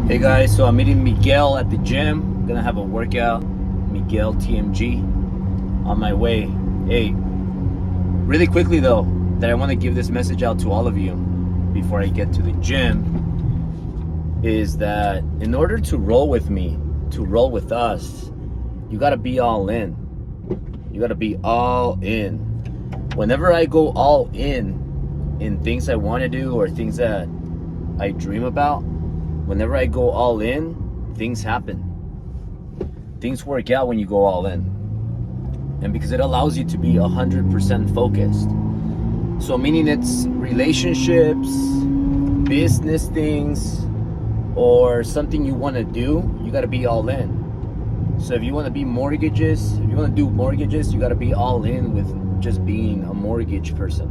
Hey guys, so I'm meeting Miguel at the gym. Gonna have a workout. Miguel TMG on my way. Hey, really quickly though, that I want to give this message out to all of you before I get to the gym is that in order to roll with me, to roll with us, you gotta be all in. You gotta be all in. Whenever I go all in things I want to do or things that I dream about, whenever I go all in, things happen. Things work out when you go all in. And because it allows you to be 100% focused. So meaning it's relationships, business things, or something you want to do, you got to be all in. So if you want to do mortgages, you got to be all in with just being a mortgage person.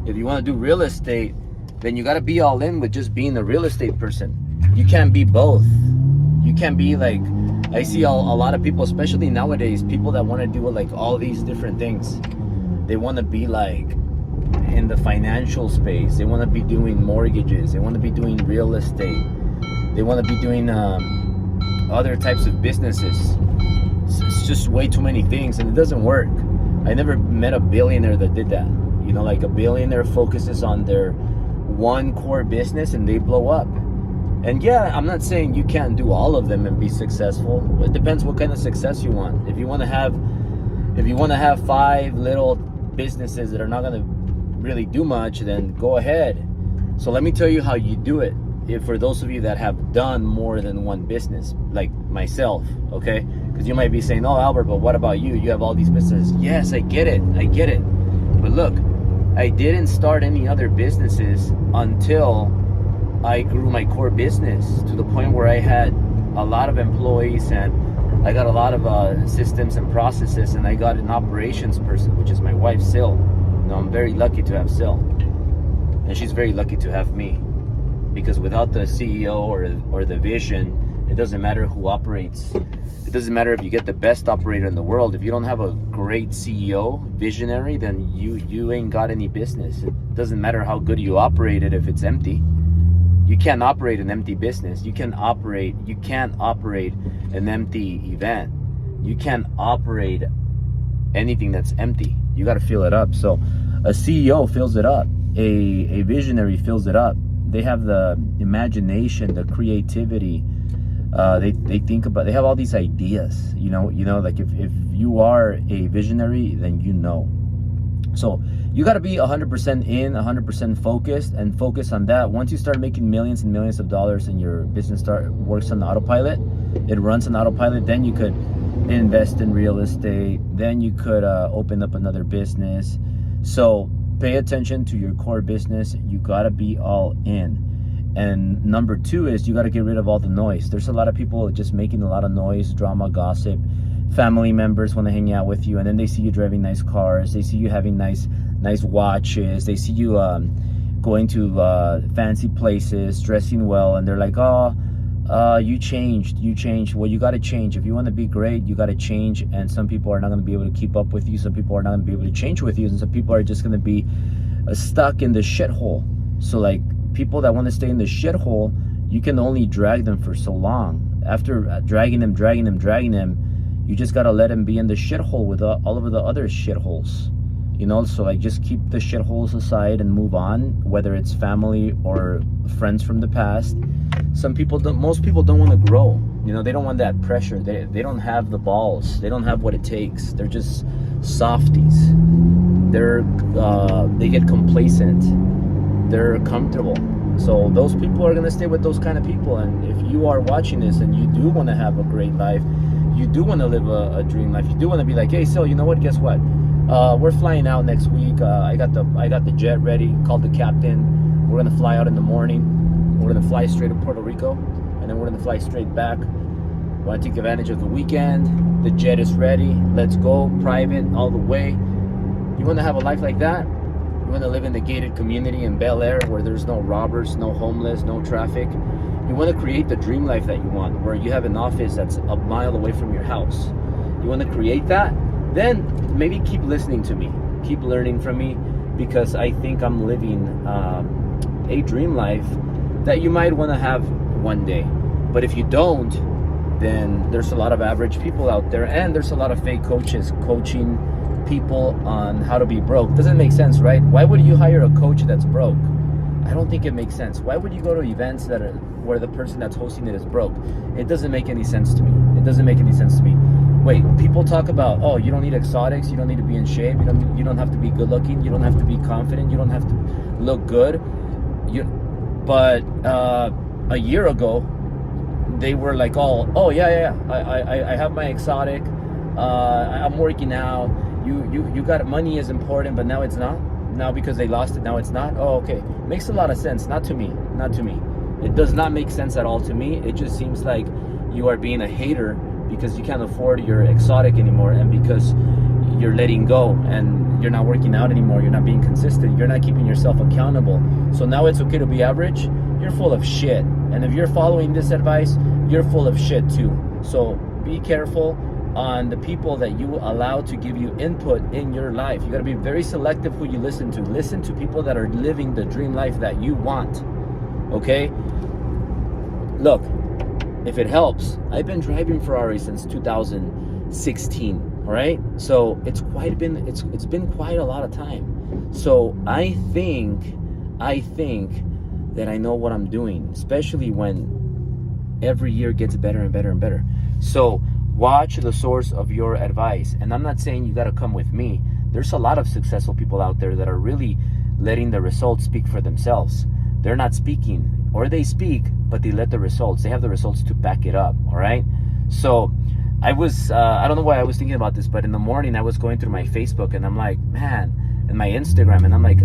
If you want to do real estate, then you got to be all in with just being a real estate person. You can't be both. You can't be like, I see a lot of people, especially nowadays, people that want to do like all these different things. They want to be like in the financial space. They want to be doing mortgages. They want to be doing real estate. They want to be doing other types of businesses. It's just way too many things, and it doesn't work. I never met a billionaire that did that. You know, like a billionaire focuses on their one core business and they blow up. And yeah, I'm not saying you can't do all of them and be successful. It depends what kind of success you want. If you want to have 5 little businesses that are not going to really do much, then go ahead. So let me tell you how you do it. If for those of you that have done more than one business, like myself, okay? Because you might be saying, "Oh, Albert, but what about you? You have all these businesses." Yes, I get it. But look, I didn't start any other businesses until I grew my core business to the point where I had a lot of employees and I got a lot of systems and processes, and I got an operations person, which is my wife, Sil. You know, I'm very lucky to have Sil, and she's very lucky to have me, because without the CEO or the vision, it doesn't matter who operates. It doesn't matter if you get the best operator in the world. If you don't have a great CEO, visionary, then you ain't got any business. It doesn't matter how good you operate it if it's empty. You can't operate an empty business. You can't operate an empty event. You can't operate anything that's empty. You got to fill it up. So a CEO fills it up. A visionary fills it up. They have the imagination, the creativity. They think about, they have all these ideas, you know, like if you are a visionary, then you know. So you got to be 100% in, 100% focused, and focus on that. Once you start making millions and millions of dollars and your business works on autopilot, it runs on autopilot, then you could invest in real estate. Then you could open up another business. So pay attention to your core business. You got to be all in. And number 2 is you got to get rid of all the noise. There's a lot of people just making a lot of noise, drama, gossip. Family members want to hang out with you, and then they see you driving nice cars. They see you having nice watches. They see you going to fancy places, dressing well, and they're like, "Oh, you changed. Well, you got to change. If you want to be great, you got to change. And some people are not going to be able to keep up with you. Some people are not going to be able to change with you, and some people are just going to be stuck in the shithole. So like people that want to stay in the shithole, you can only drag them for so long. After dragging them, you just got to let them be in the shithole with all of the other shitholes. You know, so like just keep the shitholes aside and move on, whether it's family or friends from the past. Most people don't want to grow. You know, they don't want that pressure. They don't have the balls. They don't have what it takes. They're just softies. They get complacent. They're comfortable. So those people are going to stay with those kind of people. And if you are watching this and you do want to have a great life, you do want to live a dream life, you do want to be like, "Hey, so you know what, guess what, we're flying out next week. I got the jet ready, called the captain. We're going to fly out in the morning. We're going to fly straight to Puerto Rico, and then we're going to fly straight back. Want to take advantage of the weekend. The jet is ready. Let's go, private all the way." You want to have a life like that? You want to live in the gated community in Bel Air where there's no robbers, no homeless, no traffic? You want to create the dream life that you want, where you have an office that's a mile away from your house. You want to create that? Then maybe keep listening to me. Keep learning from me, because I think I'm living a dream life that you might want to have one day. But if you don't, then there's a lot of average people out there, and there's a lot of fake coaches coaching people on how to be broke. Doesn't make sense, right? Why would you hire a coach that's broke? I don't think it makes sense. Why would you go to events that are where the person that's hosting it is broke? It doesn't make any sense to me. It doesn't make any sense to me. Wait, people talk about, oh, you don't need exotics, you don't need to be in shape, you don't have to be good looking, you don't have to be confident, you don't have to look good. But a year ago, they were like, oh yeah, I have my exotic, I'm working out. You got money is important, but now it's not. Now because they lost it, now it's not. Oh, okay. Makes a lot of sense. Not to me. It does not make sense at all to me. It just seems like you are being a hater because you can't afford your exotic anymore, and because you're letting go and you're not working out anymore, you're not being consistent, you're not keeping yourself accountable. So now it's okay to be average. You're full of shit. And if you're following this advice, you're full of shit too. So be careful on the people that you allow to give you input in your life. You got to be very selective who you listen to. Listen to people that are living the dream life that you want. Okay? Look, if it helps, I've been driving Ferrari since 2016. All right? So it's been quite a lot of time. So I think that I know what I'm doing, especially when every year gets better and better and better. So watch the source of your advice. And I'm not saying you got to come with me. There's a lot of successful people out there that are really letting the results speak for themselves. They're not speaking, or they speak, but they let the results, they have the results to back it up. All right. So I don't know why I was thinking about this, but in the morning I was going through my Facebook and I'm like, man, and my Instagram, and I'm like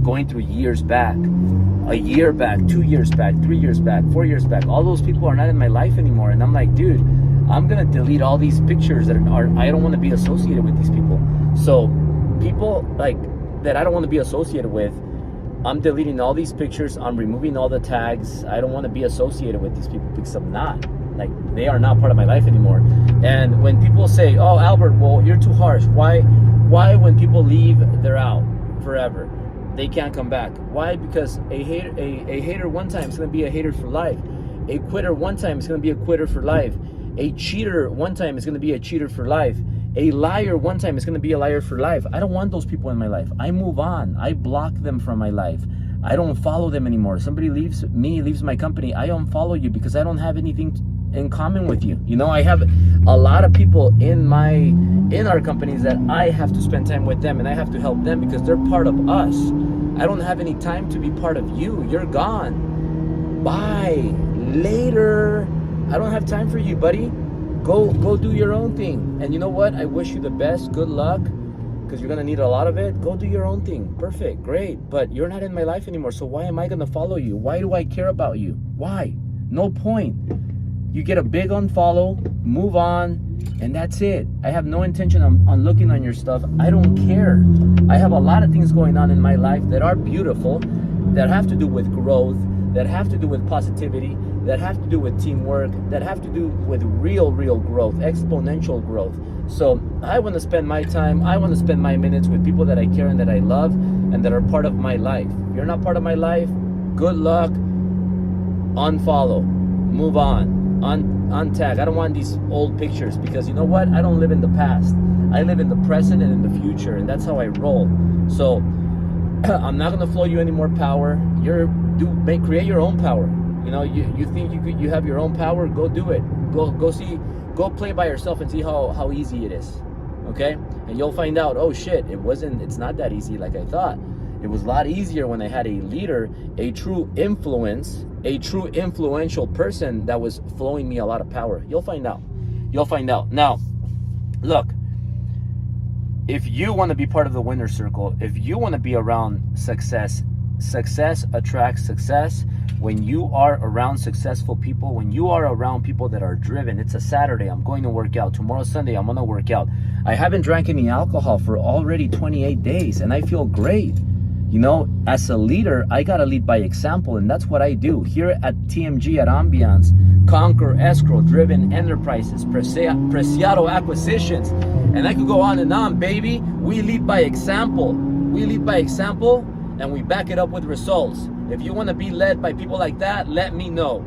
going through years back, a year back, 2 years back, 3 years back, 4 years back. All those people are not in my life anymore. And I'm like, dude, I'm gonna delete all these pictures that I don't want to be associated with these people. So people like that I don't want to be associated with, I'm deleting all these pictures. I'm removing all the tags. I don't want to be associated with these people because I'm not. Like, they are not part of my life anymore. And when people say, oh, Albert, well, you're too harsh. Why when people leave, they're out forever? They can't come back. Why? Because a hater one time is going to be a hater for life. A quitter one time is going to be a quitter for life. A cheater one time is going to be a cheater for life. A liar one time is going to be a liar for life. I don't want those people in my life. I move on. I block them from my life. I don't follow them anymore. Somebody leaves my company, I unfollow you because I don't have anything in common with you. You know, I have a lot of people in our companies that I have to spend time with them and I have to help them because they're part of us. I don't have any time to be part of you. You're gone. Bye. Later. I don't have time for you, buddy. Go do your own thing. And you know what? I wish you the best. Good luck, because you're going to need a lot of it. Go do your own thing. Perfect. Great. But you're not in my life anymore. So why am I going to follow you? Why do I care about you? Why? No point. You get a big unfollow, move on, and that's it. I have no intention on looking on your stuff. I don't care. I have a lot of things going on in my life that are beautiful, that have to do with growth, that have to do with positivity, that have to do with teamwork, that have to do with real growth, exponential growth. So I want to spend my time, I want to spend my minutes with people that I care and that I love and that are part of my life. If you're not part of my life, good luck. Unfollow, move on, untag. I don't want these old pictures because you know what? I don't live in the past. I live in the present and in the future, and that's how I roll. So I'm not going to flow you any more power. Create your own power. You know, you think you have your own power, go do it. Go play by yourself and see how easy it is. Okay? And you'll find out, oh shit, it's not that easy like I thought. It was a lot easier when I had a leader, a true influential person that was flowing me a lot of power. You'll find out. Now, look, if you want to be part of the winner circle, if you want to be around success attracts success. When you are around successful people, when you are around people that are driven, it's a Saturday, I'm going to work out. Tomorrow, Sunday, I'm going to work out. I haven't drank any alcohol for already 28 days, and I feel great. You know, as a leader, I got to lead by example, and that's what I do. Here at TMG, at Ambiance, Conquer Escrow, Driven Enterprises, Preciado Acquisitions, and I could go on, baby. We lead by example. And we back it up with results. If you want to be led by people like that, let me know.